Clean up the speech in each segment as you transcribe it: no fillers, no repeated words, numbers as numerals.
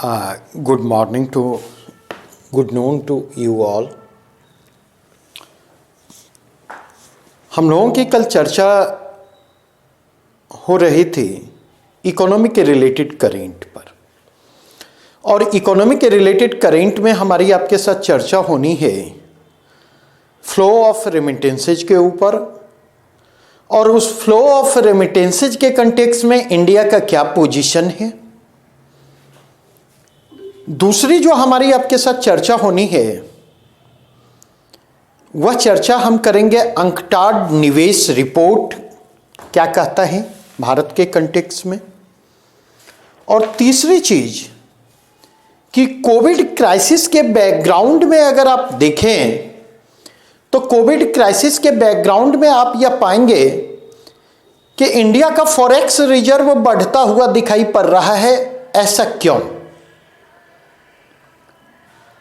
Good morning to good noon to you all. हम लोगों की कल चर्चा हो रही थी इकोनॉमी के रिलेटेड करेंट पर, और इकोनॉमी के रिलेटेड करेंट में हमारी आपके साथ चर्चा होनी है फ्लो ऑफ रेमिटेंसेज के ऊपर, और उस फ्लो ऑफ रेमिटेंसेज के कंटेक्स्ट में इंडिया का क्या पोजीशन है। दूसरी जो हमारी आपके साथ चर्चा होनी है वह चर्चा हम करेंगे अंकटाड निवेश रिपोर्ट क्या कहता है भारत के कंटेक्स्ट में। और तीसरी चीज कि कोविड क्राइसिस के बैकग्राउंड में अगर आप देखें तो कोविड क्राइसिस के बैकग्राउंड में आप यह पाएंगे कि इंडिया का फॉरेक्स रिजर्व बढ़ता हुआ दिखाई पड़ रहा है। ऐसा क्यों?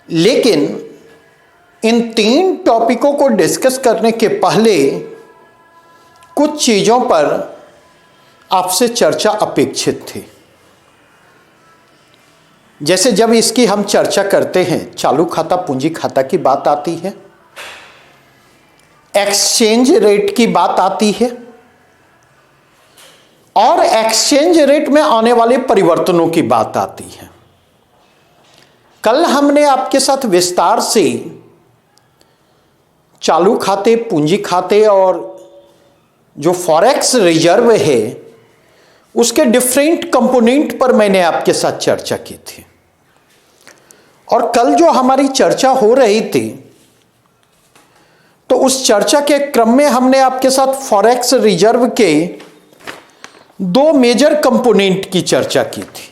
लेकिन इन तीन टॉपिकों को डिस्कस करने के पहले कुछ चीजों पर आपसे चर्चा अपेक्षित थी। जैसे जब इसकी हम चर्चा करते हैं चालू खाता पूंजी खाता की बात आती है, एक्सचेंज रेट की बात आती है, और एक्सचेंज रेट में आने वाले परिवर्तनों की बात आती है। कल हमने आपके साथ विस्तार से चालू खाते पूंजी खाते और जो फॉरेक्स रिजर्व है उसके डिफरेंट कंपोनेंट पर मैंने आपके साथ चर्चा की थी। और कल जो हमारी चर्चा हो रही थी तो उस चर्चा के क्रम में हमने आपके साथ फॉरेक्स रिजर्व के दो मेजर कंपोनेंट की चर्चा की थी,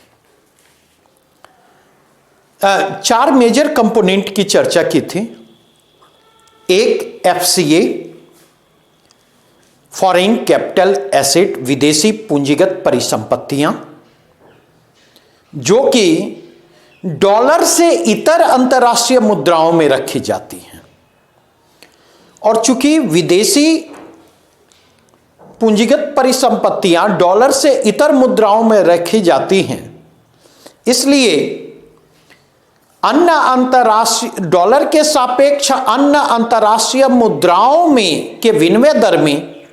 चार मेजर कंपोनेंट की चर्चा की थी। एक एफसीए, फॉरेन कैपिटल एसेट, विदेशी पूंजीगत परिसंपत्तियां, जो कि डॉलर से इतर अंतर्राष्ट्रीय मुद्राओं में रखी जाती हैं। और चूंकि विदेशी पूंजीगत परिसंपत्तियां डॉलर से इतर मुद्राओं में रखी जाती हैं, इसलिए अन्य अंतर्राष्ट्रीय डॉलर के सापेक्ष अन्य अंतर्राष्ट्रीय मुद्राओं में के विनिमय दर में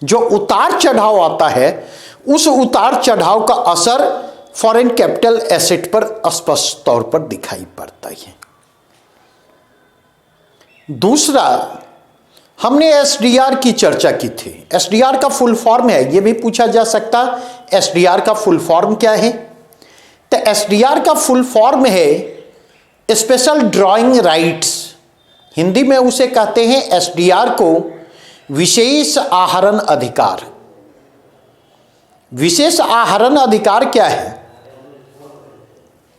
जो उतार चढ़ाव आता है, उस उतार चढ़ाव का असर फॉरेन कैपिटल एसेट पर स्पष्ट तौर पर दिखाई पड़ता है। दूसरा, हमने एसडीआर की चर्चा की थी। एसडीआर का फुल फॉर्म है, यह भी पूछा जा सकता, एसडीआर का फुल फॉर्म क्या है? तो एसडीआर का फुल फॉर्म है स्पेशल ड्रॉइंग राइट्स। हिंदी में उसे कहते हैं एसडीआर को विशेष आहरण अधिकार। विशेष आहरण अधिकार क्या है?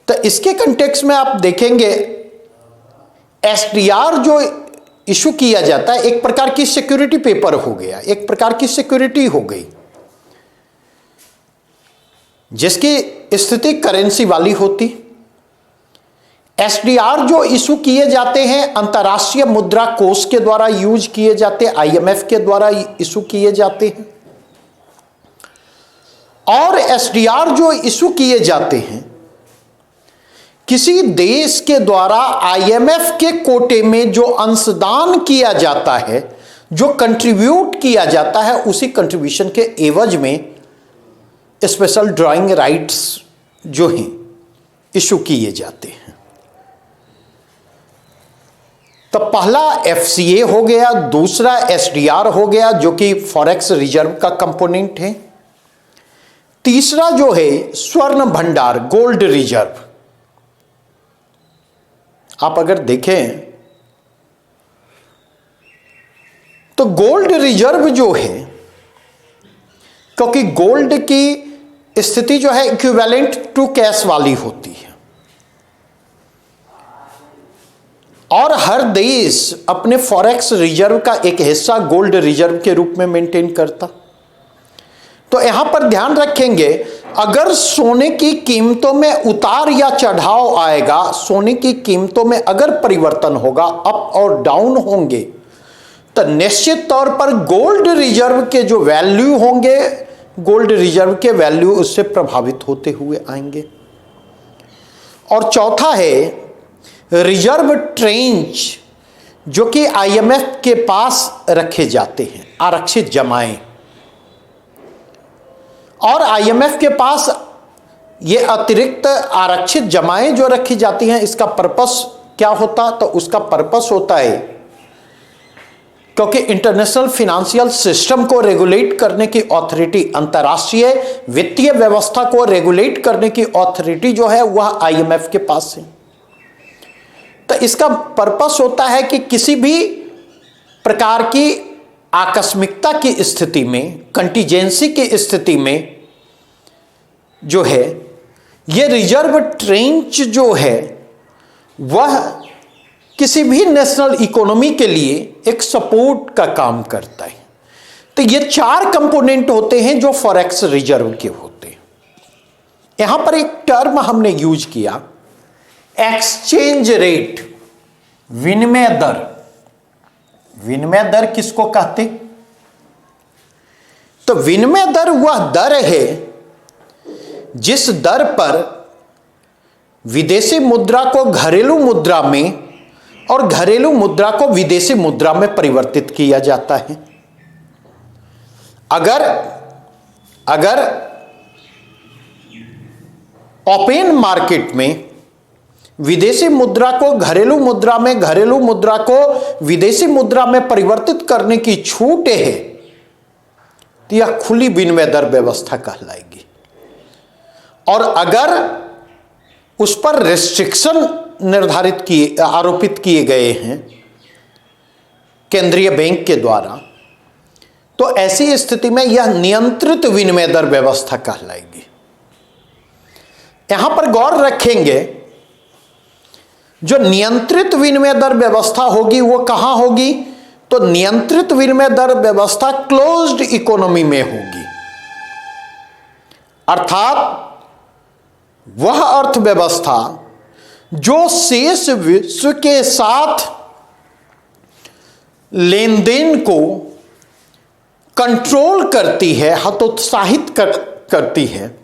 तो इसके कंटेक्स्ट में आप देखेंगे एसडीआर जो इशू किया जाता है एक प्रकार की सिक्योरिटी पेपर हो गया, एक प्रकार की सिक्योरिटी हो गई जिसकी स्थिति करेंसी वाली होती। एसडीआर जो इशू किए जाते हैं अंतर्राष्ट्रीय मुद्रा कोष के द्वारा यूज किए जाते, आईएमएफ के द्वारा इशू किए जाते हैं। और एसडीआर जो इशू किए जाते हैं किसी देश के द्वारा आईएमएफ के कोटे में जो अंशदान किया जाता है, जो कंट्रीब्यूट किया जाता है, उसी कंट्रीब्यूशन के एवज में स्पेशल ड्रॉइंग राइट्स जो हैं इशू किए जाते हैं। तो पहला एफसीए हो गया, दूसरा एसडीआर हो गया जो कि फॉरेक्स रिजर्व का कंपोनेंट है। तीसरा जो है स्वर्ण भंडार, गोल्ड रिजर्व। आप अगर देखें तो गोल्ड रिजर्व जो है, क्योंकि गोल्ड की स्थिति जो है इक्विवेलेंट टू कैश वाली होती है, और हर देश अपने फॉरेक्स रिजर्व का एक हिस्सा गोल्ड रिजर्व के रूप में मेंटेन करता। तो यहां पर ध्यान रखेंगे, अगर सोने की कीमतों में उतार या चढ़ाव आएगा, सोने की कीमतों में अगर परिवर्तन होगा, अप और डाउन होंगे, तो निश्चित तौर पर गोल्ड रिजर्व के जो वैल्यू होंगे, गोल्ड रिजर्व के वैल्यू उससे प्रभावित होते हुए आएंगे। और चौथा है रिजर्व ट्रेंच, जो कि आईएमएफ के पास रखे जाते हैं, आरक्षित जमाएं। और आईएमएफ के पास ये अतिरिक्त आरक्षित जमाएं जो रखी जाती हैं, इसका पर्पस क्या होता? तो उसका पर्पस होता है क्योंकि इंटरनेशनल फिनेंशियल सिस्टम को रेगुलेट करने की अथॉरिटी, अंतर्राष्ट्रीय वित्तीय व्यवस्था को रेगुलेट करने की अथॉरिटी जो है वह आईएमएफ के पास है। तो इसका पर्पस होता है कि किसी भी प्रकार की आकस्मिकता की स्थिति में, कंटीजेंसी की स्थिति में जो है ये रिजर्व ट्रेंच जो है वह किसी भी नेशनल इकोनॉमी के लिए एक सपोर्ट का काम करता है। तो ये 4 कंपोनेंट होते हैं जो फॉरेक्स रिजर्व के होते हैं। यहां पर एक टर्म हमने यूज किया, एक्सचेंज रेट, विनिमय दर। विनिमय दर किसको कहते? तो विनिमय दर वह दर है जिस दर पर विदेशी मुद्रा को घरेलू मुद्रा में और घरेलू मुद्रा को विदेशी मुद्रा में परिवर्तित किया जाता है। अगर ओपन मार्केट में विदेशी मुद्रा को घरेलू मुद्रा में, घरेलू मुद्रा को विदेशी मुद्रा में परिवर्तित करने की छूट है तो यह खुली विनिमय दर व्यवस्था कहलाएगी। और अगर उस पर रेस्ट्रिक्शन आरोपित किए गए हैं केंद्रीय बैंक के द्वारा, तो ऐसी स्थिति में यह नियंत्रित विनिमय दर व्यवस्था कहलाएगी। यहां पर गौर रखेंगे, जो नियंत्रित विनिमय दर व्यवस्था होगी वो कहां होगी? तो नियंत्रित विनिमय दर व्यवस्था क्लोज्ड इकोनॉमी में होगी, अर्थात वह अर्थव्यवस्था जो शेष विश्व के साथ लेन देन को कंट्रोल करती है, हतोत्साहित करती है,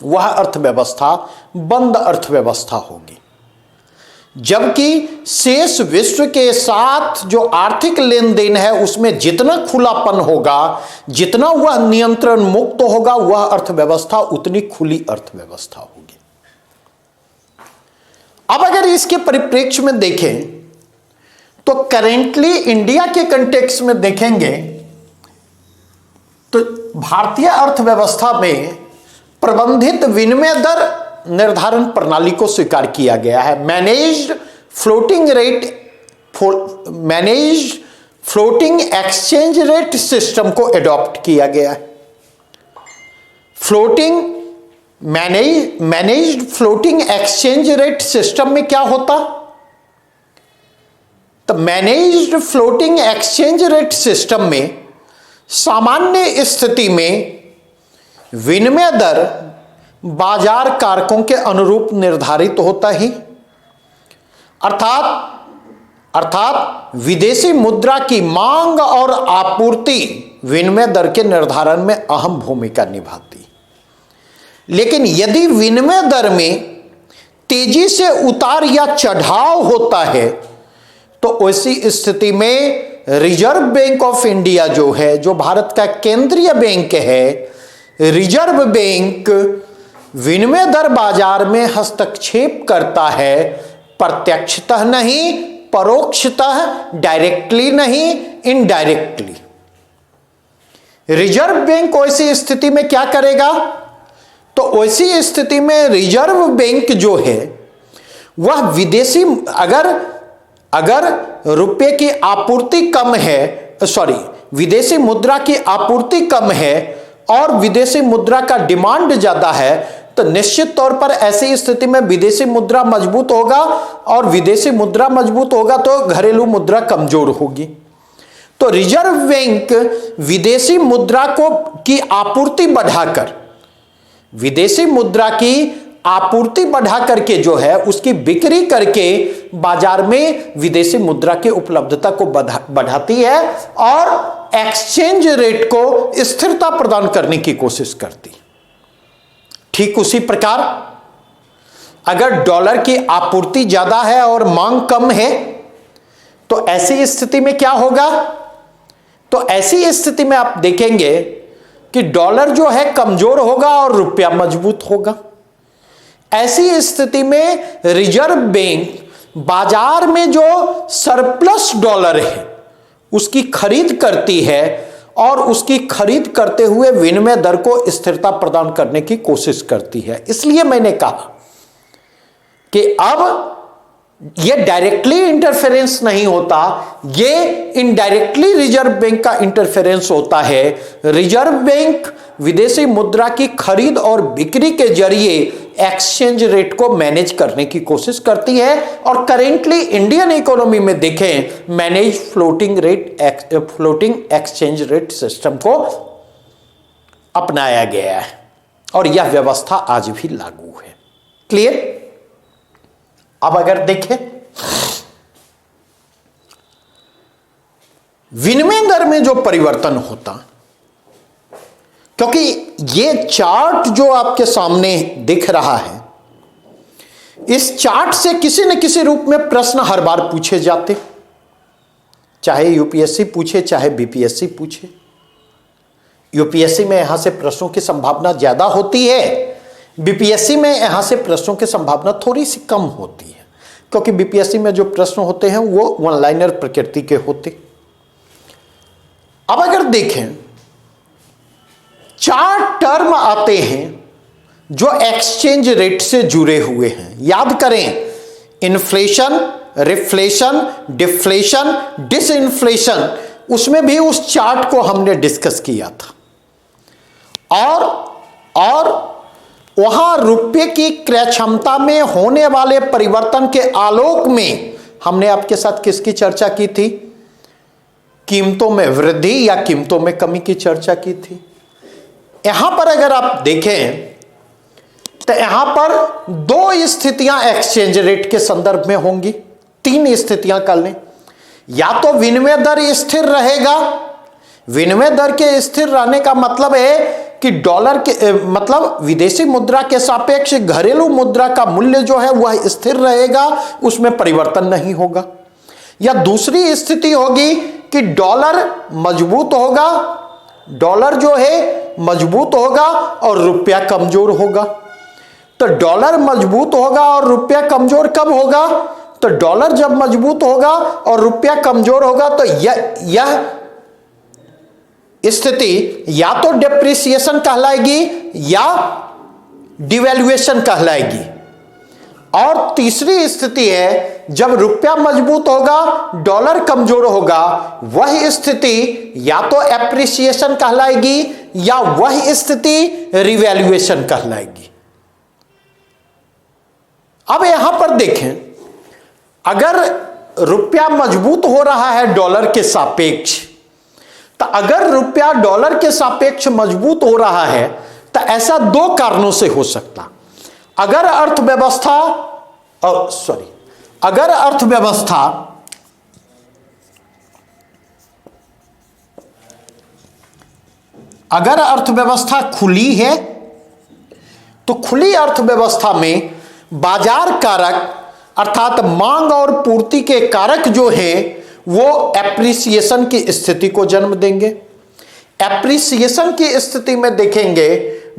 वह अर्थव्यवस्था बंद अर्थव्यवस्था होगी। जबकि शेष विश्व के साथ जो आर्थिक लेन देन है उसमें जितना खुलापन होगा, जितना वह नियंत्रण मुक्त होगा, वह अर्थव्यवस्था उतनी खुली अर्थव्यवस्था होगी। अब अगर इसके परिप्रेक्ष्य में देखें तो करेंटली इंडिया के कंटेक्स्ट में देखेंगे तो भारतीय अर्थव्यवस्था में प्रबंधित विनिमय दर निर्धारण प्रणाली को स्वीकार किया गया है। Managed floating exchange rate system को एडॉप्ट किया गया है। Managed floating exchange rate system में क्या होता? तो managed floating exchange rate system में सामान्य स्थिति में विनिमय दर बाजार कारकों के अनुरूप निर्धारित होता ही, अर्थात विदेशी मुद्रा की मांग और आपूर्ति विनिमय दर के निर्धारण में अहम भूमिका निभाती। लेकिन यदि विनिमय दर में तेजी से उतार या चढ़ाव होता है तो ऐसी स्थिति में रिजर्व बैंक ऑफ इंडिया जो है, जो भारत का केंद्रीय बैंक है, रिजर्व बैंक विनिमय दर बाजार में हस्तक्षेप करता है, प्रत्यक्षतः नहीं, परोक्षतः, डायरेक्टली नहीं, इनडायरेक्टली। रिजर्व बैंक ऐसी स्थिति में क्या करेगा? तो ऐसी स्थिति में रिजर्व बैंक जो है वह विदेशी, अगर रुपए की आपूर्ति कम है, विदेशी मुद्रा की आपूर्ति कम है और विदेशी मुद्रा का डिमांड ज्यादा है, तो निश्चित तौर पर ऐसी स्थिति में विदेशी मुद्रा मजबूत होगा और विदेशी मुद्रा मजबूत होगा तो घरेलू मुद्रा कमजोर होगी। तो रिजर्व बैंक विदेशी मुद्रा की आपूर्ति बढ़ाकर, विदेशी मुद्रा की आपूर्ति बढ़ा करके जो है उसकी बिक्री करके बाजार में विदेशी मुद्रा की उपलब्धता को बढ़ाती है और एक्सचेंज रेट को स्थिरता प्रदान करने की कोशिश करती। ठीक उसी प्रकार अगर डॉलर की आपूर्ति ज्यादा है और मांग कम है तो ऐसी स्थिति में क्या होगा? तो ऐसी स्थिति में आप देखेंगे कि डॉलर जो है कमजोर होगा और रुपया मजबूत होगा। ऐसी स्थिति में रिजर्व बैंक बाजार में जो सरप्लस डॉलर है उसकी खरीद करती है और उसकी खरीद करते हुए विनिमय दर को स्थिरता प्रदान करने की कोशिश करती है। इसलिए मैंने कहा कि अब ये डायरेक्टली इंटरफेरेंस नहीं होता, ये इनडायरेक्टली रिजर्व बैंक का इंटरफेरेंस होता है। रिजर्व बैंक विदेशी मुद्रा की खरीद और बिक्री के जरिए एक्सचेंज रेट को मैनेज करने की कोशिश करती है और करेंटली इंडियन इकोनॉमी में देखें manage floating exchange rate system को अपनाया गया है और यह व्यवस्था आज भी लागू है। क्लियर? अब अगर देखें विनिमय दर में जो परिवर्तन होता, क्योंकि ये चार्ट जो आपके सामने दिख रहा है, इस चार्ट से किसी न किसी रूप में प्रश्न हर बार पूछे जाते, चाहे यूपीएससी पूछे चाहे बीपीएससी पूछे। यूपीएससी में यहां से प्रश्नों की संभावना ज्यादा होती है, बीपीएससी में यहां से प्रश्नों की संभावना थोड़ी सी कम होती है, क्योंकि बीपीएससी में जो प्रश्न होते हैं वो वन लाइनर प्रकृति के होते। अब अगर देखें चार टर्म आते हैं जो एक्सचेंज रेट से जुड़े हुए हैं, याद करें, इन्फ्लेशन, रिफ्लेशन, डिफ्लेशन, डिसइन्फ्लेशन, उसमें भी उस चार्ट को हमने डिस्कस किया था। और वहां रुपये की क्रय क्षमता में होने वाले परिवर्तन के आलोक में हमने आपके साथ किसकी चर्चा की थी? कीमतों में वृद्धि या कीमतों में कमी की चर्चा की थी। यहां पर अगर आप देखें तो यहां पर दो स्थितियां एक्सचेंज रेट के संदर्भ में होंगी, तीन स्थितियां कर लें। या तो विनिमय दर स्थिर रहेगा, विनिमय दर के स्थिर रहने का मतलब है कि डॉलर के मतलब विदेशी मुद्रा के सापेक्ष घरेलू मुद्रा का मूल्य जो है वह स्थिर रहेगा, उसमें परिवर्तन नहीं होगा। या दूसरी स्थिति होगी कि डॉलर मजबूत होगा, डॉलर जो है मजबूत होगा और रुपया कमजोर होगा। तो डॉलर मजबूत होगा और रुपया कमजोर कब होगा? तो डॉलर जब मजबूत होगा और रुपया कमजोर होगा तो यह स्थिति या तो डेप्रिसिएशन कहलाएगी या डिवैल्यूएशन कहलाएगी। और तीसरी स्थिति है जब रुपया मजबूत होगा, डॉलर कमजोर होगा, वह स्थिति या तो एप्रिसिएशन कहलाएगी या वह स्थिति रिवैल्यूएशन कहलाएगी। अब यहां पर देखें, अगर रुपया मजबूत हो रहा है डॉलर के सापेक्ष, तो अगर रुपया डॉलर के सापेक्ष मजबूत हो रहा है तो ऐसा दो कारणों से हो सकता। अगर अर्थव्यवस्था खुली है तो खुली अर्थव्यवस्था में बाजार कारक अर्थात मांग और पूर्ति के कारक जो हैं वो एप्रिसिएशन की स्थिति को जन्म देंगे। एप्रिसिएशन की स्थिति में देखेंगे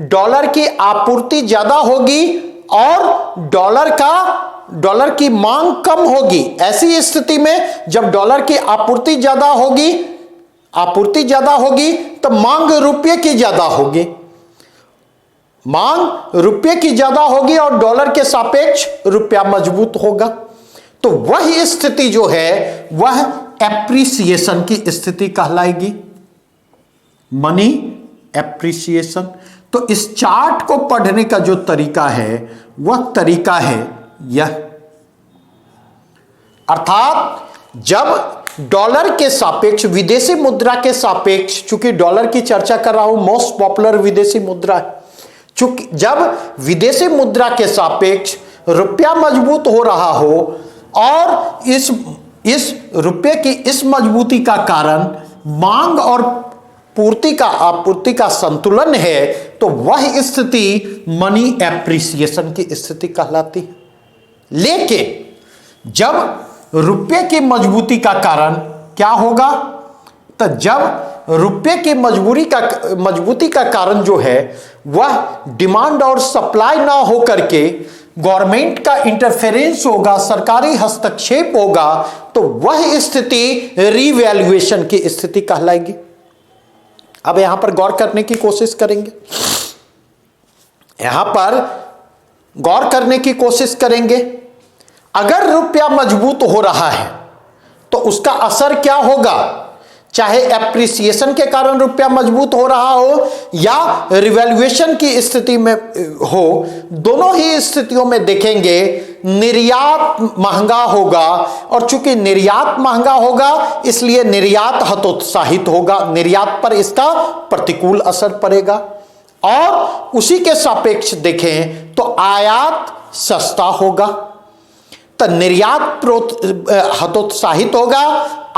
डॉलर की आपूर्ति ज्यादा होगी और डॉलर की मांग कम होगी। ऐसी स्थिति में जब डॉलर की आपूर्ति ज्यादा होगी तो मांग रुपये की ज्यादा होगी, मांग रुपये की ज्यादा होगी और डॉलर के सापेक्ष रुपया मजबूत होगा। तो वह स्थिति जो है वह एप्रिसिएशन की स्थिति कहलाएगी, मनी एप्रिसिएशन। तो इस चार्ट को पढ़ने का जो तरीका है वह तरीका है यह, अर्थात जब डॉलर के सापेक्ष विदेशी मुद्रा के सापेक्ष, चूंकि डॉलर की चर्चा कर रहा हूं, मोस्ट पॉपुलर विदेशी मुद्रा है, चूंकि जब विदेशी मुद्रा के सापेक्ष रुपया मजबूत हो रहा हो और इस रुपये की इस मजबूती का कारण मांग और पूर्ति का आपूर्ति का संतुलन है, तो वह स्थिति मनी एप्रिसिएशन की स्थिति कहलाती है। लेकिन जब रुपये की मजबूती का कारण क्या होगा, तो जब रुपये की मजबूती का कारण जो है वह डिमांड और सप्लाई ना हो करके गवर्नमेंट का इंटरफेरेंस होगा, सरकारी हस्तक्षेप होगा, तो वह स्थिति रीवैल्यूएशन की स्थिति कहलाएगी। अब यहां पर गौर करने की कोशिश करेंगे, यहां पर गौर करने की कोशिश करेंगे। अगर रुपया मजबूत हो रहा है तो उसका असर क्या होगा, चाहे एप्रिसिएशन के कारण रुपया मजबूत हो रहा हो या रिवैल्यूएशन की स्थिति में हो, दोनों ही स्थितियों में देखेंगे निर्यात महंगा होगा, और चूंकि निर्यात महंगा होगा इसलिए निर्यात हतोत्साहित होगा, निर्यात पर इसका प्रतिकूल असर पड़ेगा। और उसी के सापेक्ष देखें तो आयात सस्ता होगा, तो निर्यात हतोत्साहित होगा,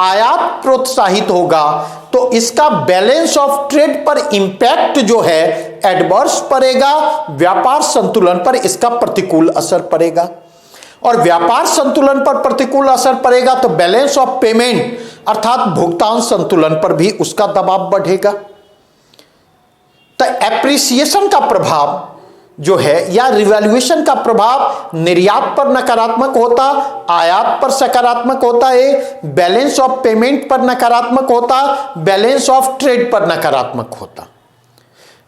आयात प्रोत्साहित होगा, तो इसका बैलेंस ऑफ ट्रेड पर इंपैक्ट जो है एडवर्स पड़ेगा, व्यापार संतुलन पर इसका प्रतिकूल असर पड़ेगा। और व्यापार संतुलन पर प्रतिकूल असर पड़ेगा तो बैलेंस ऑफ पेमेंट अर्थात भुगतान संतुलन पर भी उसका दबाव बढ़ेगा। तो एप्रिसिएशन का प्रभाव जो है या रिवैल्यूएशन का प्रभाव निर्यात पर नकारात्मक होता, आयात पर सकारात्मक होता है, बैलेंस ऑफ पेमेंट पर नकारात्मक होता, बैलेंस ऑफ ट्रेड पर नकारात्मक होता।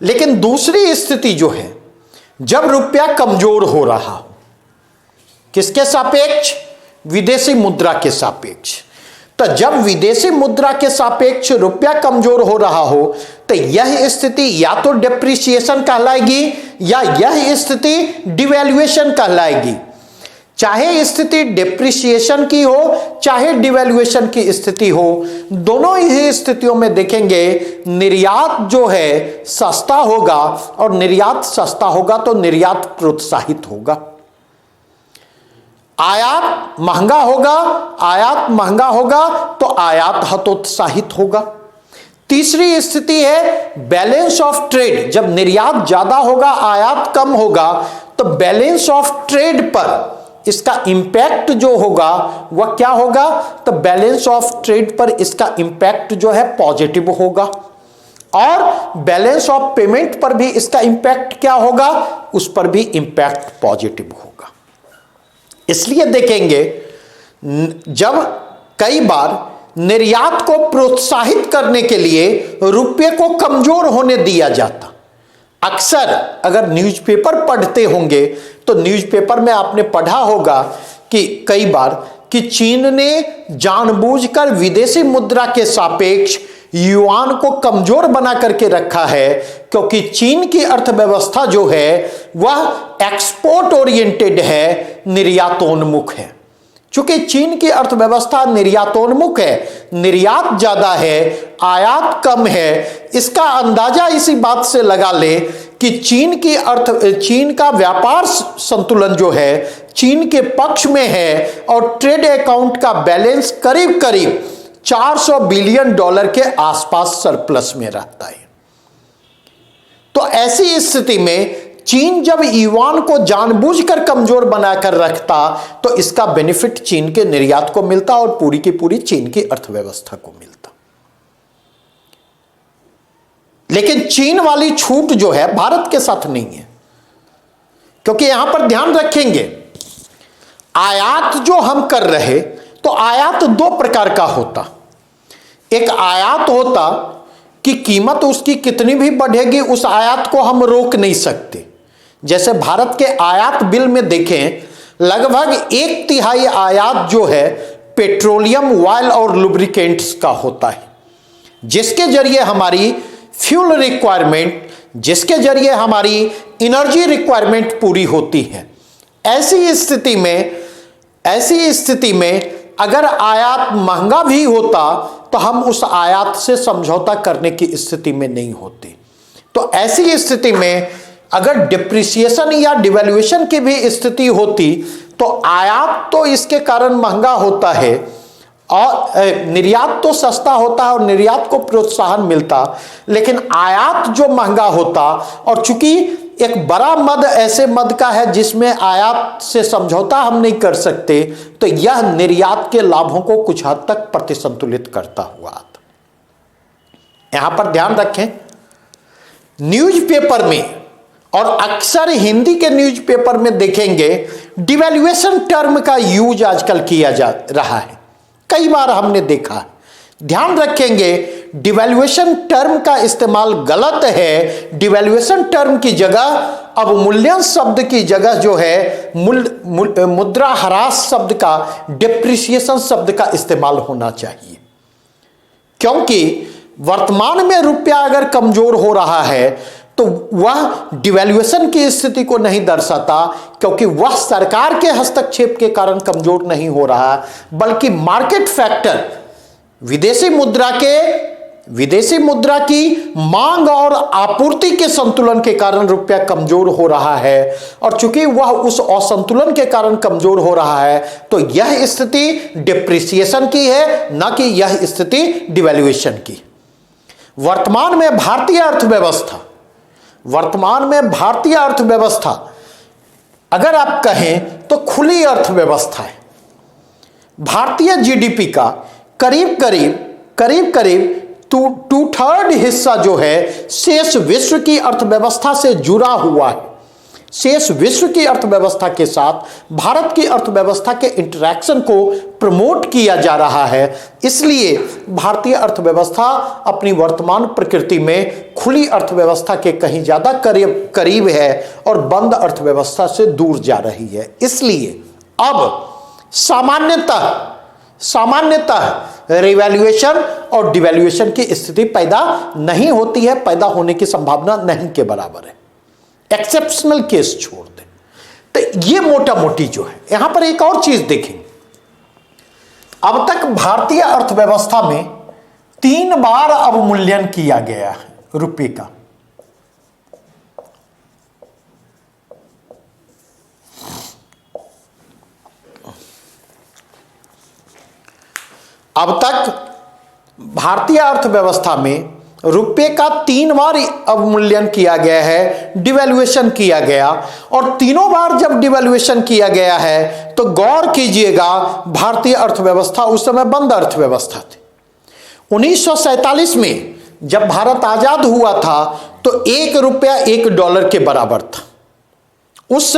लेकिन दूसरी स्थिति जो है, जब रुपया कमजोर हो रहा हो, किसके सापेक्ष, विदेशी मुद्रा के सापेक्ष, तो जब विदेशी मुद्रा के सापेक्ष रुपया कमजोर हो रहा हो तो यह स्थिति या तो डेप्रिसिएशन कहलाएगी या यह स्थिति डिवैल्यूएशन कहलाएगी। चाहे स्थिति डेप्रिसिएशन की हो चाहे डिवैल्यूएशन की स्थिति हो, दोनों ही स्थितियों में देखेंगे निर्यात जो है सस्ता होगा, और निर्यात सस्ता होगा तो निर्यात प्रोत्साहित होगा। आयात महंगा होगा, आयात महंगा होगा तो आयात हतोत्साहित होगा। तीसरी स्थिति है बैलेंस ऑफ ट्रेड, जब निर्यात ज्यादा होगा आयात कम होगा तो बैलेंस ऑफ ट्रेड पर इसका इंपैक्ट जो होगा वह क्या होगा, तो बैलेंस ऑफ ट्रेड पर इसका इंपैक्ट जो है पॉजिटिव होगा, और बैलेंस ऑफ पेमेंट पर भी इसका इंपैक्ट क्या होगा, उस पर भी इंपैक्ट पॉजिटिव होगा। इसलिए देखेंगे जब कई बार निर्यात को प्रोत्साहित करने के लिए रुपये को कमजोर होने दिया जाता। अक्सर अगर न्यूज़पेपर पढ़ते होंगे तो न्यूज़पेपर में आपने पढ़ा होगा कि कई बार कि चीन ने जानबूझकर विदेशी मुद्रा के सापेक्ष युआन को कमजोर बना करके रखा है, क्योंकि चीन की अर्थव्यवस्था जो है वह एक्सपोर्ट ओरिएंटेड है, निर्यातोन्मुख है। चूंकि चीन की अर्थव्यवस्था निर्यातोन्मुख है, निर्यात ज्यादा है, आयात कम है, इसका अंदाजा इसी बात से लगा ले कि चीन का व्यापार संतुलन जो है चीन के पक्ष में है, और ट्रेड अकाउंट का बैलेंस करीब करीब $400 बिलियन के आसपास सरप्लस में रहता है। तो ऐसी स्थिति में चीन जब युआन को जानबूझकर कमजोर बनाकर रखता तो इसका बेनिफिट चीन के निर्यात को मिलता और पूरी की पूरी चीन की अर्थव्यवस्था को मिलता। लेकिन चीन वाली छूट जो है भारत के साथ नहीं है, क्योंकि यहां पर ध्यान रखेंगे आयात जो हम कर रहे तो आयात दो प्रकार का होता। एक आयात होता कि कीमत उसकी कितनी भी बढ़ेगी उस आयात को हम रोक नहीं सकते। जैसे भारत के आयात बिल में देखें लगभग 1/3 आयात जो है पेट्रोलियम, ऑयल और लुब्रिकेंट्स का होता है, जिसके जरिए हमारी फ्यूल रिक्वायरमेंट, जिसके जरिए हमारी एनर्जी रिक्वायरमेंट पूरी होती है। ऐसी स्थिति में अगर आयात महंगा भी होता तो हम उस आयात से समझौता करने की स्थिति में नहीं होते। तो ऐसी स्थिति में अगर डिप्रिसिएशन या डिवैल्यूएशन की भी स्थिति होती तो आयात तो इसके कारण महंगा होता है, और निर्यात तो सस्ता होता है और निर्यात को प्रोत्साहन मिलता, लेकिन आयात जो महंगा होता, और चूंकि एक बड़ा मद ऐसे मद का है जिसमें आयात से समझौता हम नहीं कर सकते, तो यह निर्यात के लाभों को कुछ हद तक प्रतिसंतुलित करता हुआ आता। यहां पर ध्यान रखें, न्यूज़पेपर में और अक्सर हिंदी के न्यूज़पेपर में देखेंगे डिवैल्यूएशन टर्म का यूज आजकल किया जा रहा है, कई बार हमने देखा है। ध्यान रखेंगे, डिवैल्यूएशन टर्म का इस्तेमाल गलत है। डिवैल्यूएशन टर्म की जगह अवमूल्यन शब्द की जगह जो है मुद्रा ह्रास शब्द का, डेप्रिसिएशन शब्द का इस्तेमाल होना चाहिए, क्योंकि वर्तमान में रुपया अगर कमजोर हो रहा है तो वह डिवैल्यूएशन की स्थिति को नहीं दर्शाता, क्योंकि वह सरकार के हस्तक्षेप के कारण कमजोर नहीं हो रहा, बल्कि मार्केट फैक्टर, विदेशी मुद्रा की मांग और आपूर्ति के संतुलन के कारण रुपया कमजोर हो रहा है। और चूंकि वह उस असंतुलन के कारण कमजोर हो रहा है, तो यह स्थिति डिप्रिसिएशन की है, न कि यह स्थिति डिवैल्यूएशन की। वर्तमान में भारतीय अर्थव्यवस्था अगर आप कहें तो खुली अर्थव्यवस्था है। भारतीय जीडीपी का करीब 2/3 हिस्सा जो है शेष विश्व की अर्थव्यवस्था से जुड़ा हुआ है। शेष विश्व की अर्थव्यवस्था के साथ भारत की अर्थव्यवस्था के इंटरैक्शन को प्रमोट किया जा रहा है। इसलिए भारतीय अर्थव्यवस्था अपनी वर्तमान प्रकृति में खुली अर्थव्यवस्था के कहीं ज्यादा करीब है और बंद अर्थव्यवस्था से दूर जा रही है। इसलिए अब सामान्यतः रिवैल्यूएशन और डिवैल्यूएशन की स्थिति पैदा नहीं होती है, पैदा होने की संभावना नहीं के बराबर है, एक्सेप्शनल केस छोड़ दें। तो ये मोटा मोटी जो है। यहां पर एक और चीज देखेंगे, अब तक भारतीय अर्थव्यवस्था में 3 बार अवमूल्यन किया गया है रुपये का। अब तक भारतीय अर्थव्यवस्था में रुपये का 3 बार अवमूल्यन किया गया है, डिवैल्यूएशन किया गया। और तीनों बार जब डिवैल्यूएशन किया गया है तो गौर कीजिएगा, भारतीय अर्थव्यवस्था उस समय बंद अर्थव्यवस्था थी। 1947 में जब भारत आजाद हुआ था तो 1 रुपया $1 के बराबर था। उस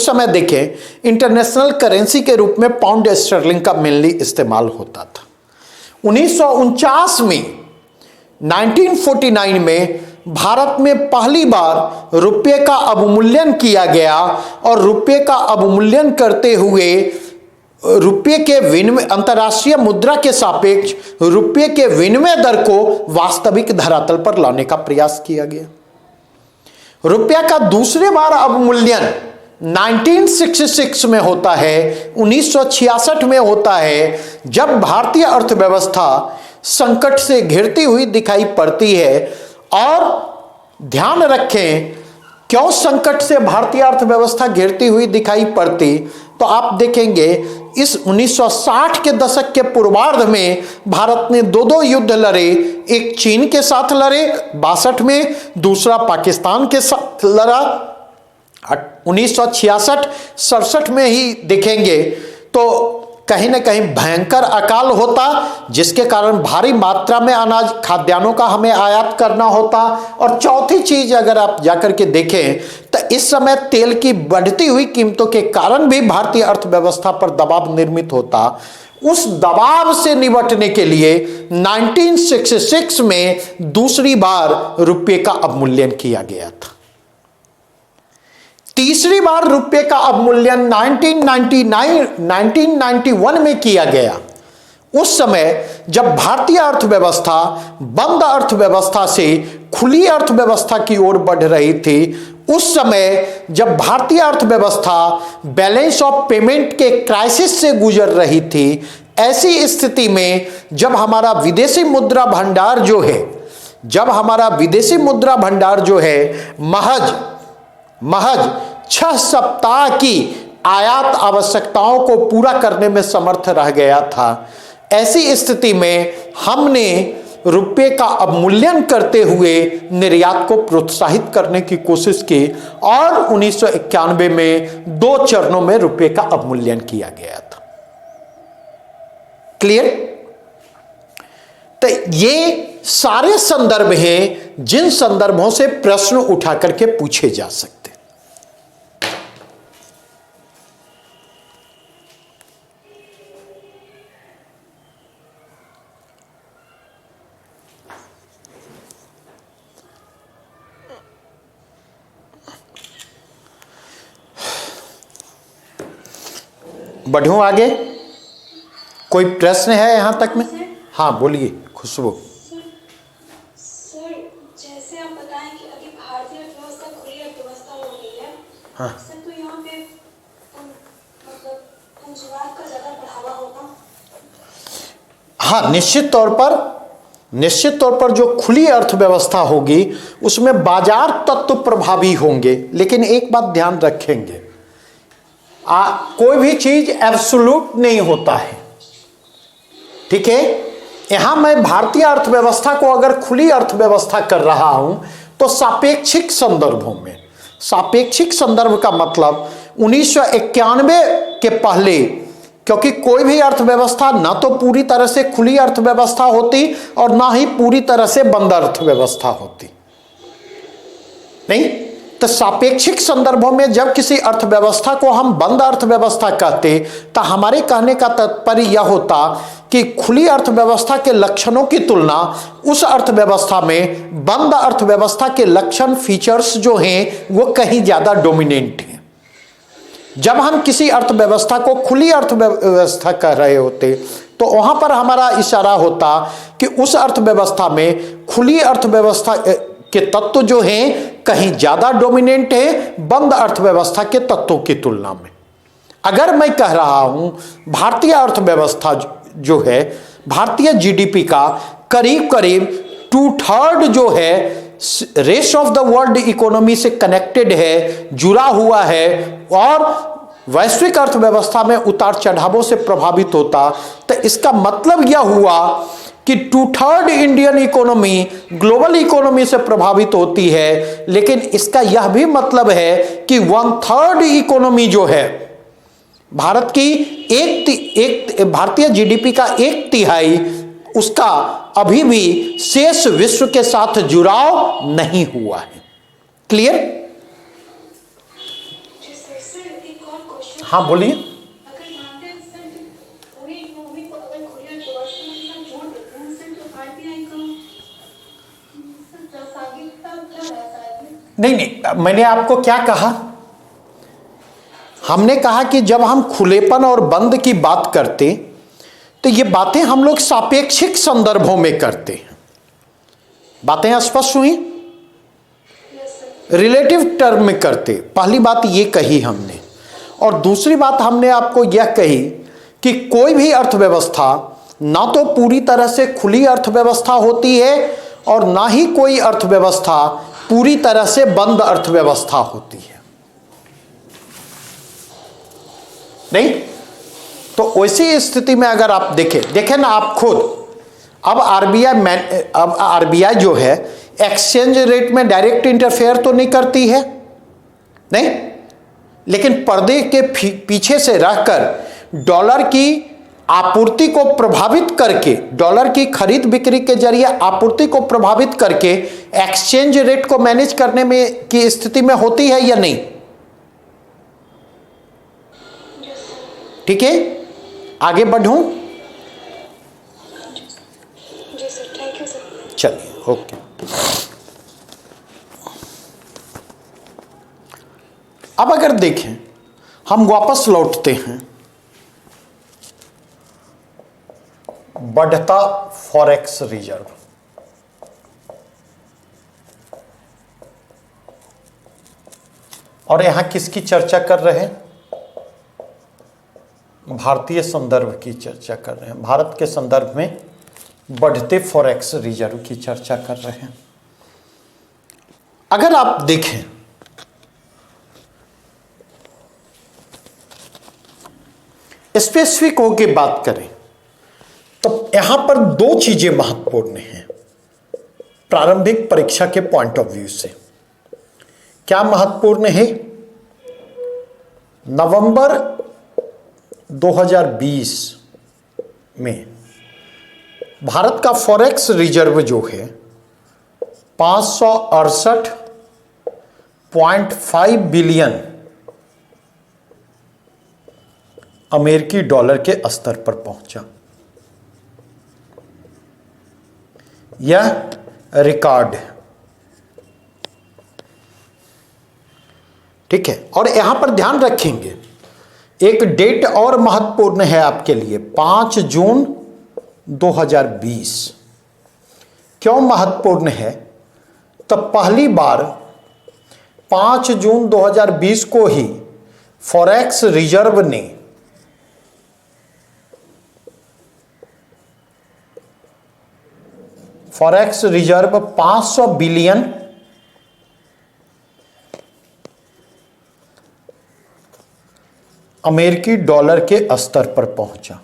समय देखें, इंटरनेशनल करेंसी के रूप में पाउंड स्टर्लिंग का मेनली इस्तेमाल होता था। 1949 में 1949 में भारत में पहली बार रुपये का अवमूल्यन किया गया और रुपये का अवमूल्यन करते हुए रुपये के विनिमय, अंतर्राष्ट्रीय मुद्रा के सापेक्ष रुपये के विनिमय दर को वास्तविक धरातल पर लाने का प्रयास किया गया। रुपया का दूसरे बार अवमूल्यन 1966 में होता है, 1966 में होता है, जब भारतीय अर्थव्यवस्था संकट से घिरती हुई दिखाई पड़ती है। और ध्यान रखें, क्यों संकट से भारतीय अर्थव्यवस्था घिरती हुई दिखाई पड़ती, तो आप देखेंगे इस 1960 के दशक के पूर्वार्ध में भारत ने 2 युद्ध लड़े। एक चीन के साथ लड़े 62 में, दूसरा पाकिस्तान के साथ लड़ा 1966-67 में ही देखेंगे। तो कहीं ना कहीं भयंकर अकाल होता, जिसके कारण भारी मात्रा में अनाज, खाद्यान्नों का हमें आयात करना होता। और चौथी चीज अगर आप जाकर के देखें तो इस समय तेल की बढ़ती हुई कीमतों के कारण भी भारतीय अर्थव्यवस्था पर दबाव निर्मित होता। उस दबाव से निपटने के लिए 1966 में दूसरी बार रुपये का अवमूल्यन किया गया था। तीसरी बार रुपये का अवमूल्यन 1991 में किया गया। उस समय जब भारतीय अर्थव्यवस्था बंद अर्थव्यवस्था से खुली अर्थव्यवस्था की ओर बढ़ रही थी, उस समय जब भारतीय अर्थव्यवस्था बैलेंस ऑफ पेमेंट के क्राइसिस से गुजर रही थी, ऐसी स्थिति में जब हमारा विदेशी मुद्रा भंडार जो है महज 6 सप्ताह की आयात आवश्यकताओं को पूरा करने में समर्थ रह गया था। ऐसी स्थिति में हमने रुपये का अवमूल्यन करते हुए निर्यात को प्रोत्साहित करने की कोशिश की और 1991 में 2 चरणों में रुपये का अवमूल्यन किया गया था। क्लियर? तो ये सारे संदर्भ हैं जिन संदर्भों से प्रश्न उठा करके पूछे जा सकते। बढ़ूं आगे? कोई प्रश्न है यहां तक में? हाँ बोलिए खुशबू। सर जैसे आप बताएं कि अभी भारतीय अर्थव्यवस्था खुली अर्थव्यवस्था हो गई है। हाँ सर तो यहाँ पे मतलब पूंजीवाद का ज्यादा बढ़ावा होगा। हाँ, निश्चित तौर पर जो खुली अर्थव्यवस्था होगी उसमें बाजार तत्व प्रभावी होंगे, लेकिन एक बात ध्यान रखेंगे, कोई भी चीज एब्सोल्यूट नहीं होता है। ठीक है, यहां मैं भारतीय अर्थव्यवस्था को अगर खुली अर्थव्यवस्था कर रहा हूं तो सापेक्षिक संदर्भों में, सापेक्षिक संदर्भ का मतलब 1991 के पहले, क्योंकि कोई भी अर्थव्यवस्था ना तो पूरी तरह से खुली अर्थव्यवस्था होती और ना ही पूरी तरह से बंद अर्थव्यवस्था होती। नहीं तो सापेक्षिक संदर्भों में जब किसी अर्थव्यवस्था को हम बंद अर्थव्यवस्था कहते तो हमारे कहने का तात्पर्य यह होता कि खुली अर्थव्यवस्था के लक्षणों की तुलना उस अर्थव्यवस्था में बंद अर्थव्यवस्था के लक्षण फीचर्स जो हैं वो कहीं ज्यादा डोमिनेंट हैं। जब हम किसी अर्थव्यवस्था को खुली अर्थव्यवस्था कह रहे होते तो वहां पर हमारा इशारा होता कि उस अर्थव्यवस्था में खुली अर्थव्यवस्था के तत्व जो हैं कहीं ज्यादा डोमिनेंट है बंद अर्थव्यवस्था के तत्वों की तुलना में। अगर मैं कह रहा हूं भारतीय अर्थव्यवस्था जो है, भारतीय जीडीपी का करीब करीब 2/3 जो है rest of the world economy से कनेक्टेड है, जुड़ा हुआ है और वैश्विक अर्थव्यवस्था में उतार चढ़ावों से प्रभावित होता, तो इसका मतलब यह हुआ कि 2/3 इंडियन इकोनॉमी ग्लोबल इकोनॉमी से प्रभावित होती है, लेकिन इसका यह भी मतलब है कि 1/3 इकोनॉमी जो है भारत की भारतीय जीडीपी का 1/3 उसका अभी भी शेष विश्व के साथ जुड़ाव नहीं हुआ है। क्लियर? हाँ बोलिए। नहीं, मैंने आपको क्या कहा? हमने कहा कि जब हम खुलेपन और बंद की बात करते तो ये बातें हम लोग सापेक्षिक संदर्भों में करते हैं। बातें स्पष्ट हुई? रिलेटिव टर्म में करते। पहली बात ये कही हमने, और दूसरी बात हमने आपको यह कही कि कोई भी अर्थव्यवस्था ना तो पूरी तरह से खुली अर्थव्यवस्था होती है और ना ही कोई अर्थव्यवस्था पूरी तरह से बंद अर्थव्यवस्था होती है। नहीं तो वैसी स्थिति में अगर आप देखें ना आप खुद, अब आरबीआई जो है एक्सचेंज रेट में डायरेक्ट इंटरफेयर तो नहीं करती है, नहीं, लेकिन पर्दे के पीछे से रहकर डॉलर की आपूर्ति को प्रभावित करके, डॉलर की खरीद बिक्री के जरिए आपूर्ति को प्रभावित करके एक्सचेंज रेट को मैनेज करने में की स्थिति में होती है या नहीं? ठीक है, आगे बढ़ूं? चलिए, ओके। अब अगर देखें, हम वापस लौटते हैं बढ़ता फॉरेक्स रिजर्व। और यहां किसकी चर्चा कर रहे हैं? भारतीय संदर्भ की चर्चा कर रहे हैं। भारत के संदर्भ में बढ़ते फॉरेक्स रिजर्व की चर्चा कर रहे हैं। अगर आप देखें स्पेसिफिक होकर बात करें यहां पर दो चीजें महत्वपूर्ण हैं प्रारंभिक परीक्षा के पॉइंट ऑफ व्यू से। क्या महत्वपूर्ण है? नवंबर 2020 में भारत का फॉरेक्स रिजर्व जो है 568.5 बिलियन अमेरिकी डॉलर के स्तर पर पहुंचा। यह रिकॉर्ड है, ठीक है। और यहां पर ध्यान रखेंगे एक डेट और महत्वपूर्ण है आपके लिए, 5 जून 2020। क्यों महत्वपूर्ण है? तो पहली बार 5 जून 2020 को ही फॉरेक्स रिजर्व ने फॉरेक्स रिजर्व 500 बिलियन अमेरिकी डॉलर के स्तर पर पहुंचा।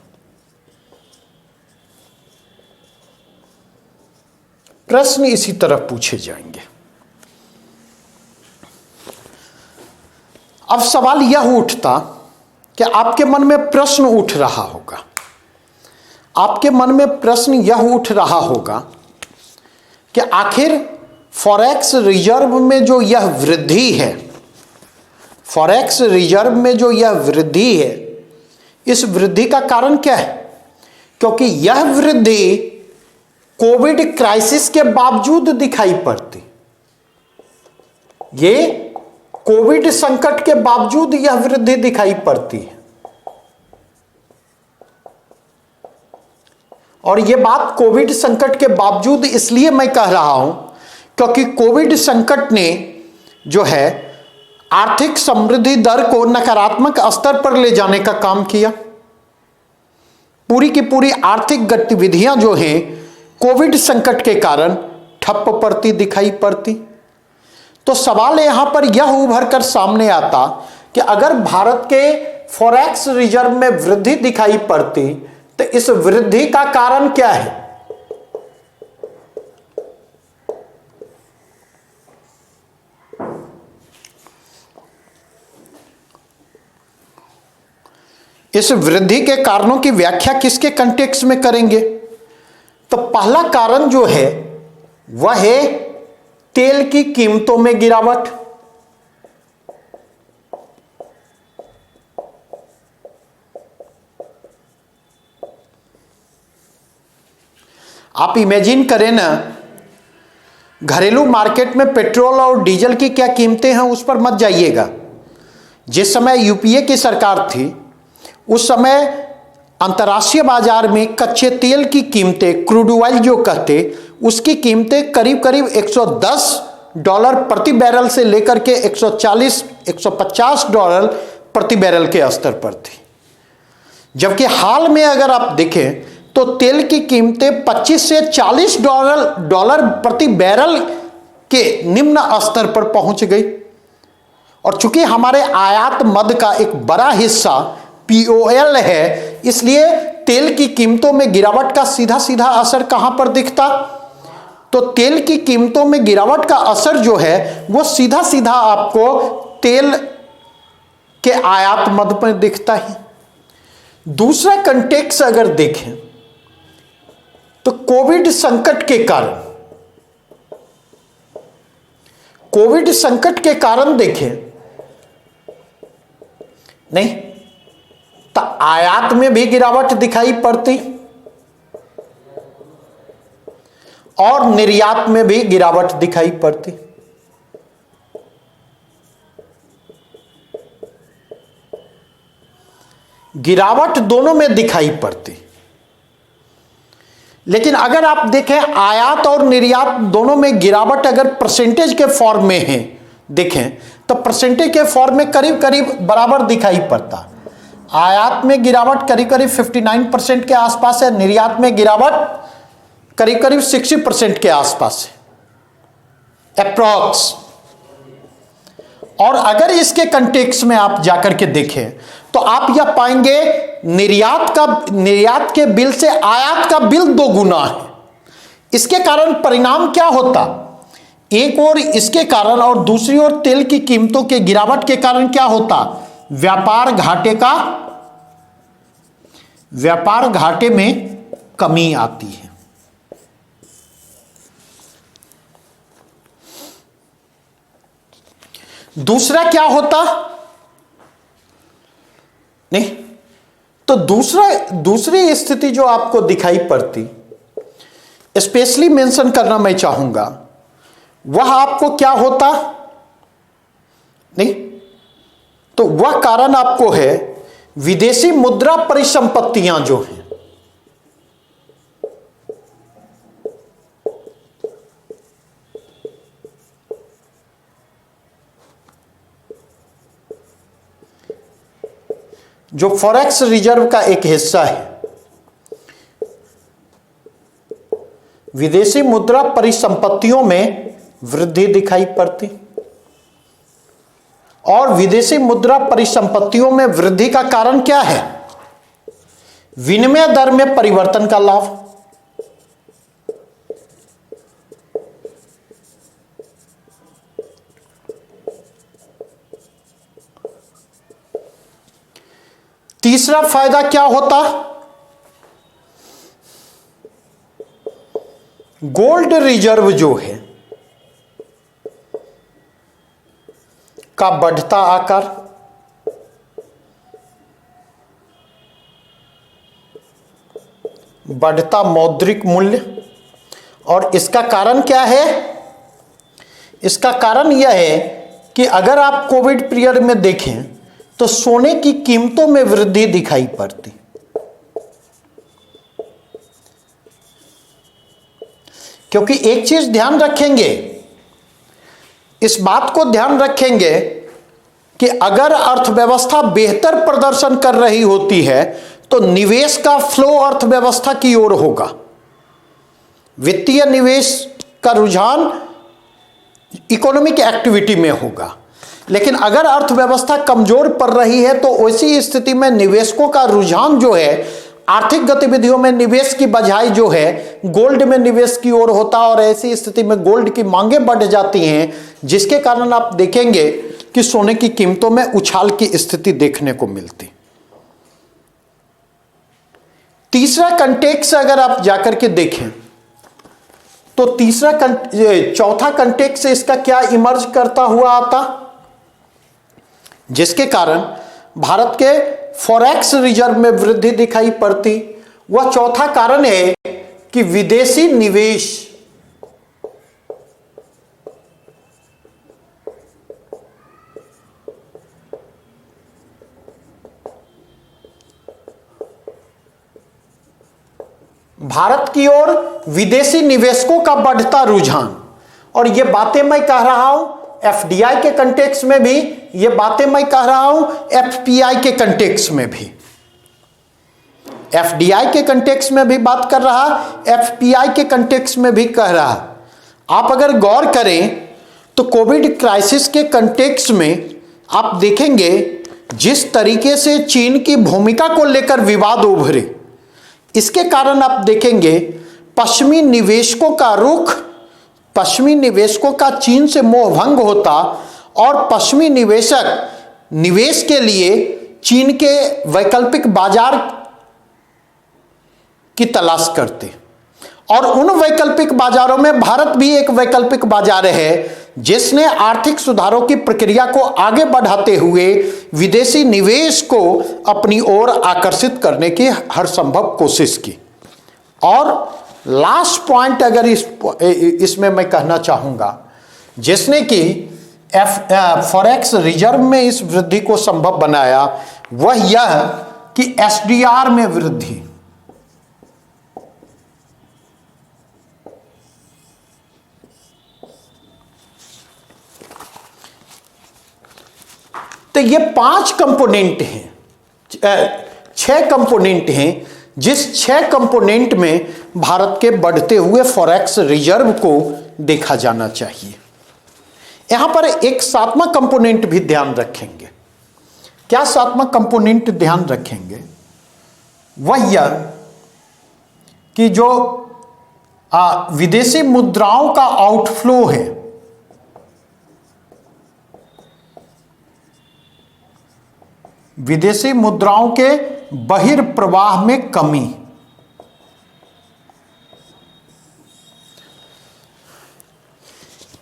प्रश्न इसी तरह पूछे जाएंगे। अब सवाल यह उठता कि आपके मन में प्रश्न उठ रहा होगा, आपके मन में प्रश्न यह उठ रहा होगा कि आखिर फॉरेक्स रिजर्व में जो यह वृद्धि है, फॉरेक्स रिजर्व में जो यह वृद्धि है, इस वृद्धि का कारण क्या है? क्योंकि यह वृद्धि कोविड क्राइसिस के बावजूद दिखाई पड़ती, ये कोविड संकट के बावजूद यह वृद्धि दिखाई पड़ती है। और यह बात कोविड संकट के बावजूद इसलिए मैं कह रहा हूं क्योंकि कोविड संकट ने जो है आर्थिक समृद्धि दर को नकारात्मक स्तर पर ले जाने का काम किया। पूरी की पूरी आर्थिक गतिविधियां जो हैं कोविड संकट के कारण ठप्प पड़ती दिखाई पड़ती। तो सवाल यहां पर यह उभर कर सामने आता कि अगर भारत के फॉरेक्स रिजर्व में वृद्धि दिखाई पड़ती तो इस वृद्धि का कारण क्या है? इस वृद्धि के कारणों की व्याख्या किसके कंटेक्स्ट में करेंगे? तो पहला कारण जो है वह है तेल की कीमतों में गिरावट। आप इमेजिन करें ना, घरेलू मार्केट में पेट्रोल और डीजल की क्या कीमतें हैं उस पर मत जाइएगा। जिस समय यूपीए की सरकार थी उस समय अंतर्राष्ट्रीय बाजार में कच्चे तेल की कीमतें, क्रूड ऑयल जो कहते, उसकी कीमतें करीब करीब $110 प्रति बैरल से लेकर के 140-150 डॉलर प्रति बैरल के स्तर पर थी। जबकि हाल में अगर आप देखें तो तेल की कीमतें 25 से 40 डॉलर प्रति बैरल के निम्न स्तर पर पहुंच गई। और चूंकि हमारे आयात मद का एक बड़ा हिस्सा पीओएल है, इसलिए तेल की कीमतों में गिरावट का सीधा सीधा असर कहां पर दिखता? तो तेल की कीमतों में गिरावट का असर जो है वो सीधा सीधा आपको तेल के आयात मद पर दिखता है। दूसरा कंटेक्स्ट अगर देखें तो कोविड संकट के कारण देखें, नहीं तो आयात में भी गिरावट दिखाई पड़ती और निर्यात में भी गिरावट दिखाई पड़ती। गिरावट दोनों में दिखाई पड़ती। लेकिन अगर आप देखें आयात और निर्यात दोनों में गिरावट अगर परसेंटेज के फॉर्म में है देखें तो परसेंटेज के फॉर्म में करीब करीब बराबर दिखाई पड़ता। आयात में गिरावट करीब करीब 59% के आसपास है, निर्यात में गिरावट करीब करीब 60% के आसपास है अप्रॉक्स। और अगर इसके कंटेक्स्ट में आप जाकर के देखें तो आप यह पाएंगे निर्यात के बिल से आयात का बिल 2 गुना है। इसके कारण परिणाम क्या होता, एक ओर इसके कारण और दूसरी ओर तेल की कीमतों के गिरावट के कारण क्या होता, व्यापार घाटे में कमी आती है। दूसरा क्या होता, नहीं तो दूसरी स्थिति जो आपको दिखाई पड़ती, स्पेशली मेंशन करना मैं चाहूंगा, वह आपको क्या होता, नहीं तो वह कारण आपको है विदेशी मुद्रा परिसंपत्तियां जो हैं, जो फॉरेक्स रिजर्व का एक हिस्सा है, विदेशी मुद्रा परिसंपत्तियों में वृद्धि दिखाई पड़ती। और विदेशी मुद्रा परिसंपत्तियों में वृद्धि का कारण क्या है, विनिमय दर में परिवर्तन का लाभ। तीसरा फायदा क्या होता, गोल्ड रिजर्व जो है का बढ़ता आकार, बढ़ता मौद्रिक मूल्य। और इसका कारण क्या है, इसका कारण यह है कि अगर आप कोविड पीरियड में देखें तो सोने की कीमतों में वृद्धि दिखाई पड़ती। क्योंकि एक चीज ध्यान रखेंगे, इस बात को ध्यान रखेंगे कि अगर अर्थव्यवस्था बेहतर प्रदर्शन कर रही होती है तो निवेश का फ्लो अर्थव्यवस्था की ओर होगा, वित्तीय निवेश का रुझान इकोनॉमिक एक्टिविटी में होगा। लेकिन अगर अर्थव्यवस्था कमजोर पड़ रही है तो ऐसी स्थिति में निवेशकों का रुझान जो है आर्थिक गतिविधियों में निवेश की बजाय जो है गोल्ड में निवेश की ओर होता, और ऐसी स्थिति में गोल्ड की मांगे बढ़ जाती हैं, जिसके कारण आप देखेंगे कि सोने की कीमतों में उछाल की स्थिति देखने को मिलती। तीसरा कंटेक्स्ट अगर आप जाकर के देखें तो चौथा कंटेक्स्ट इसका क्या इमर्ज करता हुआ आता, जिसके कारण भारत के फॉरेक्स रिजर्व में वृद्धि दिखाई पड़ती। वह चौथा कारण है कि विदेशी निवेश भारत की ओर विदेशी निवेशकों का बढ़ता रुझान। और ये बातें मैं कह रहा हूं एफडीआई के कंटेक्स्ट में भी, ये बातें मैं कह रहा हूं एफपीआई के कंटेक्स्ट में भी, एफडीआई के कंटेक्स्ट में भी बात कर रहा, एफपीआई के कंटेक्स्ट में भी कह रहा। आप अगर गौर करें तो कोविड क्राइसिस के कंटेक्स्ट में आप देखेंगे जिस तरीके से चीन की भूमिका को लेकर विवाद उभरे, इसके कारण आप देखेंगे पश्चिमी निवेशकों का रुख, पश्चिमी निवेशकों का चीन से मोह भंग होता और पश्चिमी निवेशक निवेश के लिए चीन के वैकल्पिक बाजार की तलाश करते। और उन वैकल्पिक बाजारों में भारत भी एक वैकल्पिक बाजार है, जिसने आर्थिक सुधारों की प्रक्रिया को आगे बढ़ाते हुए विदेशी निवेश को अपनी ओर आकर्षित करने की हर संभव कोशिश की। और लास्ट पॉइंट अगर इसमें मैं कहना चाहूंगा, जिसने कि फॉरेक्स रिजर्व में इस वृद्धि को संभव बनाया, वह यह कि एसडीआर में वृद्धि। तो ये 5 कंपोनेंट हैं, 6 कंपोनेंट हैं, जिस 6 कंपोनेंट में भारत के बढ़ते हुए फॉरेक्स रिजर्व को देखा जाना चाहिए। यहां पर एक 7वां कंपोनेंट भी ध्यान रखेंगे। क्या सातवां कंपोनेंट ध्यान रखेंगे वह यह कि जो विदेशी मुद्राओं का आउटफ्लो है, विदेशी मुद्राओं के बहिर्प्रवाह में कमी।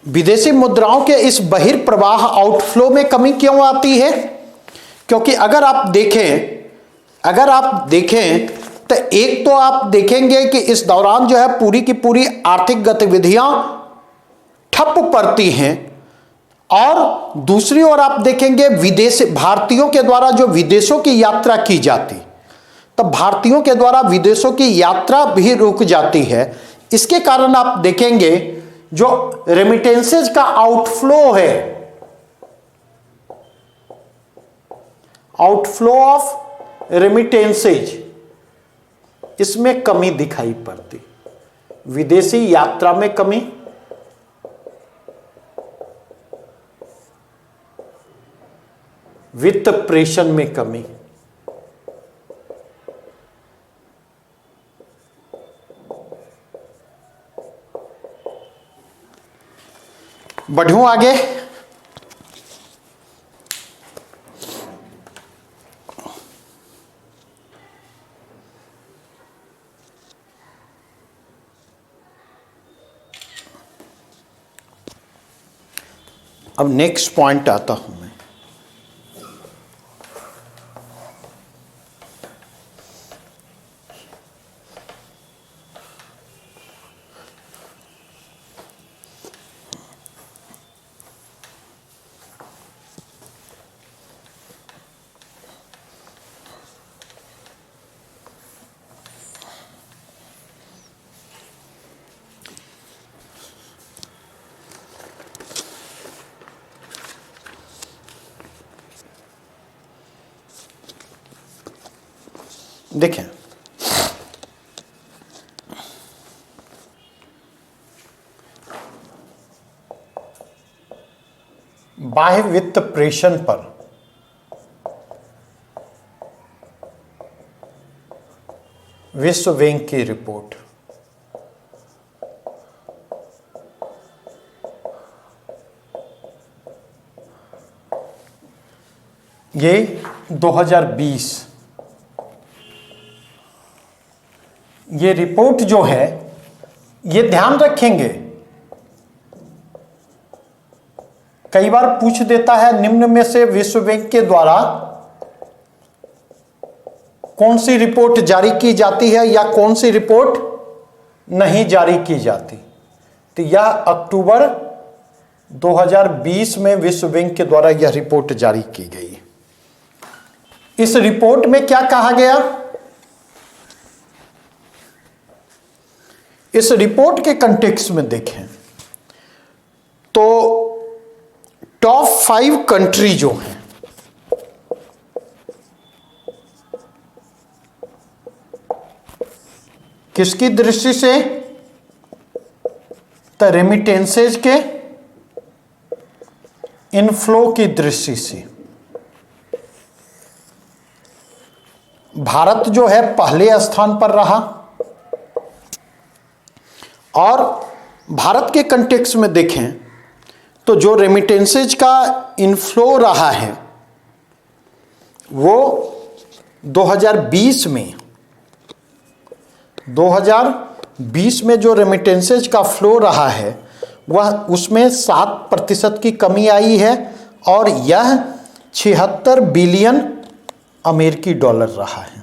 विदेशी मुद्राओं के इस बहिर्प्रवाह आउटफ्लो में कमी क्यों आती है? क्योंकि अगर आप देखें तो एक तो आप देखेंगे कि इस दौरान जो है पूरी की पूरी आर्थिक गतिविधियां ठप पड़ती हैं, और दूसरी ओर आप देखेंगे विदेश भारतीयों के द्वारा जो विदेशों की यात्रा की जाती, तब भारतीयों के द्वारा विदेशों की यात्रा भी रुक जाती है। इसके कारण आप देखेंगे जो रेमिटेंसेज का आउटफ्लो है, आउटफ्लो ऑफ रेमिटेंसेज, इसमें कमी दिखाई पड़ती। विदेशी यात्रा में कमी, वित्त प्रेषण में कमी। बढ़ूं आगे। अब नेक्स्ट पॉइंट आता हूं मैं। देखें, बाह्य वित्त प्रेषण पर विश्व बैंक की रिपोर्ट, ये 2020 ये रिपोर्ट जो है, ये ध्यान रखेंगे कई बार पूछ देता है निम्न में से विश्व बैंक के द्वारा कौन सी रिपोर्ट जारी की जाती है या कौन सी रिपोर्ट नहीं जारी की जाती। तो यह अक्टूबर 2020 में विश्व बैंक के द्वारा यह रिपोर्ट जारी की गई। इस रिपोर्ट में क्या कहा गया? इस रिपोर्ट के कंटेक्स्ट में देखें तो टॉप 5 कंट्री जो हैं, किसकी दृष्टि से? तो रेमिटेंसेज के इनफ्लो की दृष्टि से भारत जो है पहले स्थान पर रहा। और भारत के कंटेक्स्ट में देखें तो जो रेमिटेंसेज का इनफ्लो रहा है वो 2020 में जो रेमिटेंसेज का फ्लो रहा है वह उसमें 7% की कमी आई है, और यह 76 बिलियन अमेरिकी डॉलर रहा है।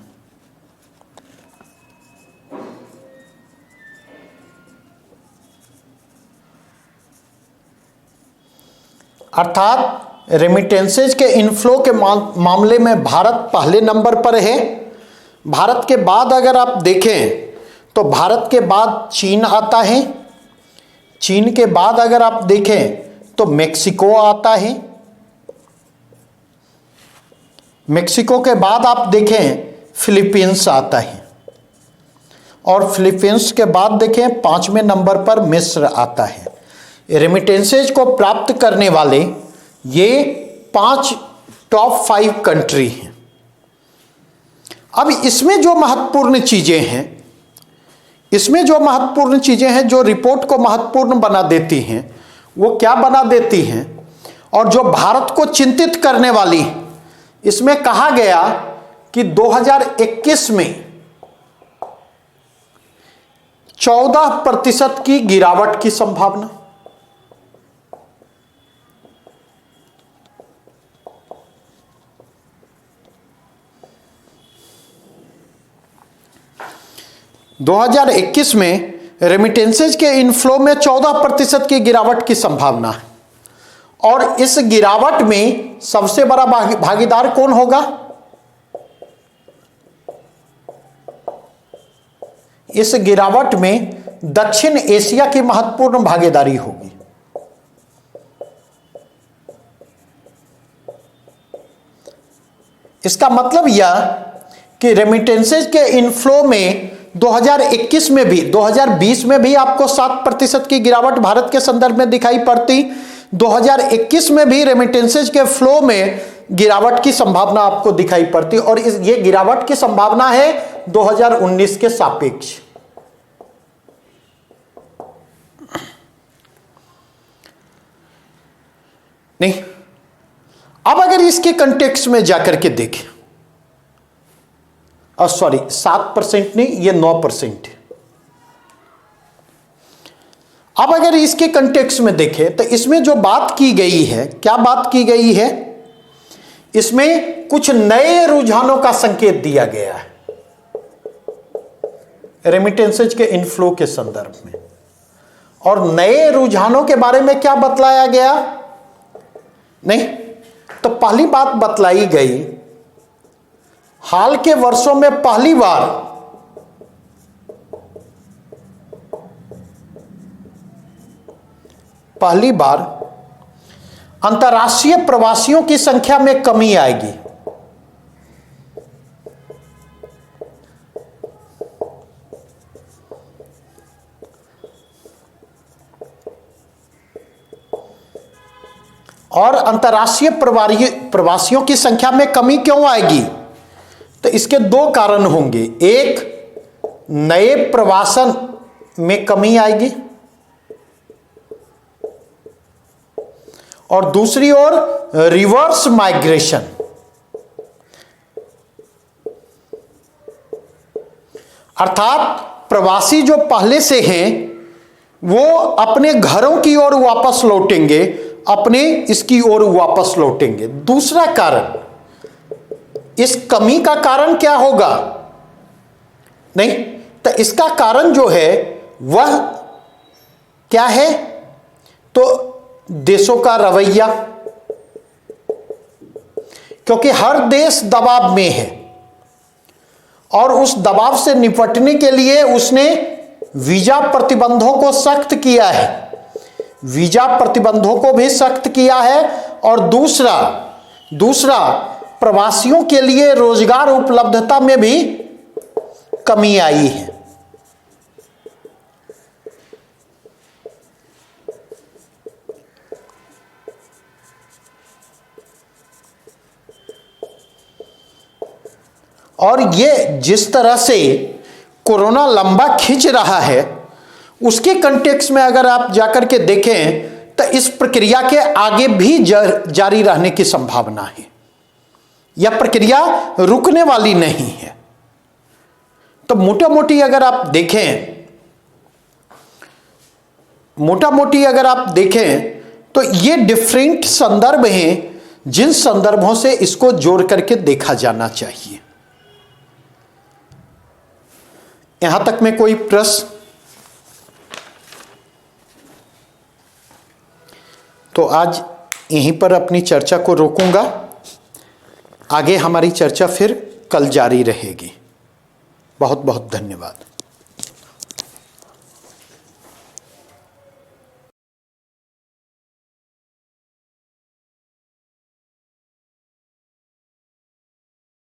अर्थात रेमिटेंसेज के इनफ्लो के मामले में भारत पहले नंबर पर है। भारत के बाद अगर आप देखें तो भारत के बाद चीन आता है। चीन के बाद अगर आप देखें तो मेक्सिको आता है। मेक्सिको के बाद आप देखें फिलीपींस आता है, और फिलीपींस के बाद देखें 5वें नंबर पर मिस्र आता है। रेमिटेंसेज को प्राप्त करने वाले ये 5 टॉप 5 कंट्री हैं। अब इसमें जो महत्वपूर्ण चीजें हैं, जो रिपोर्ट को महत्वपूर्ण बना देती हैं, वो क्या बना देती हैं, और जो भारत को चिंतित करने वाली, इसमें कहा गया कि 2021 में 14% की गिरावट की संभावना। दो 2021 में रेमिटेंसेज के इनफ्लो में 14% की गिरावट की संभावना है, और इस गिरावट में सबसे बड़ा भागीदार कौन होगा? इस गिरावट में दक्षिण एशिया की महत्वपूर्ण भागीदारी होगी। इसका मतलब यह कि रेमिटेंसेज के इनफ्लो में 2021 में भी, 2020 में भी आपको 7% की गिरावट भारत के संदर्भ में दिखाई पड़ती, 2021 में भी रेमिटेंसेज के फ्लो में गिरावट की संभावना आपको दिखाई पड़ती, और ये गिरावट की संभावना है 2019 के सापेक्ष। नहीं, अब अगर इसके कंटेक्स्ट में जाकर के देखें, और सॉरी 7% नहीं, ये 9%। अब अगर इसके कंटेक्स्ट में देखें तो इसमें जो बात की गई है, क्या बात की गई है? इसमें कुछ नए रुझानों का संकेत दिया गया है रेमिटेंसेज के इनफ्लो के संदर्भ में। और नए रुझानों के बारे में क्या बतलाया गया? नहीं, तो पहली बात बतलाई गई, हाल के वर्षों में पहली बार अंतर्राष्ट्रीय प्रवासियों की संख्या में कमी आएगी। और अंतर्राष्ट्रीय प्रवासियों की संख्या में कमी क्यों आएगी? तो इसके 2 कारण होंगे। एक, नए प्रवासन में कमी आएगी, और दूसरी ओर रिवर्स माइग्रेशन, अर्थात प्रवासी जो पहले से हैं वो अपने घरों की ओर वापस लौटेंगे, अपने इसकी ओर वापस लौटेंगे। दूसरा कारण, इस कमी का कारण क्या होगा? नहीं, तो इसका कारण जो है वह क्या है? तो देशों का रवैया, क्योंकि हर देश दबाव में है, और उस दबाव से निपटने के लिए उसने वीजा प्रतिबंधों को सख्त किया है, वीजा प्रतिबंधों को भी सख्त किया है। और दूसरा प्रवासियों के लिए रोजगार उपलब्धता में भी कमी आई है। और ये जिस तरह से कोरोना लंबा खींच रहा है, उसके कंटेक्स्ट में अगर आप जाकर के देखें तो इस प्रक्रिया के आगे भी जारी रहने की संभावना है। यह प्रक्रिया रुकने वाली नहीं है। तो मोटा मोटी अगर आप देखें तो ये डिफरेंट संदर्भ हैं, जिन संदर्भों से इसको जोड़ करके देखा जाना चाहिए। यहां तक में कोई प्रश्न? तो आज यहीं पर अपनी चर्चा को रोकूंगा, आगे हमारी चर्चा फिर कल जारी रहेगी। बहुत बहुत धन्यवाद।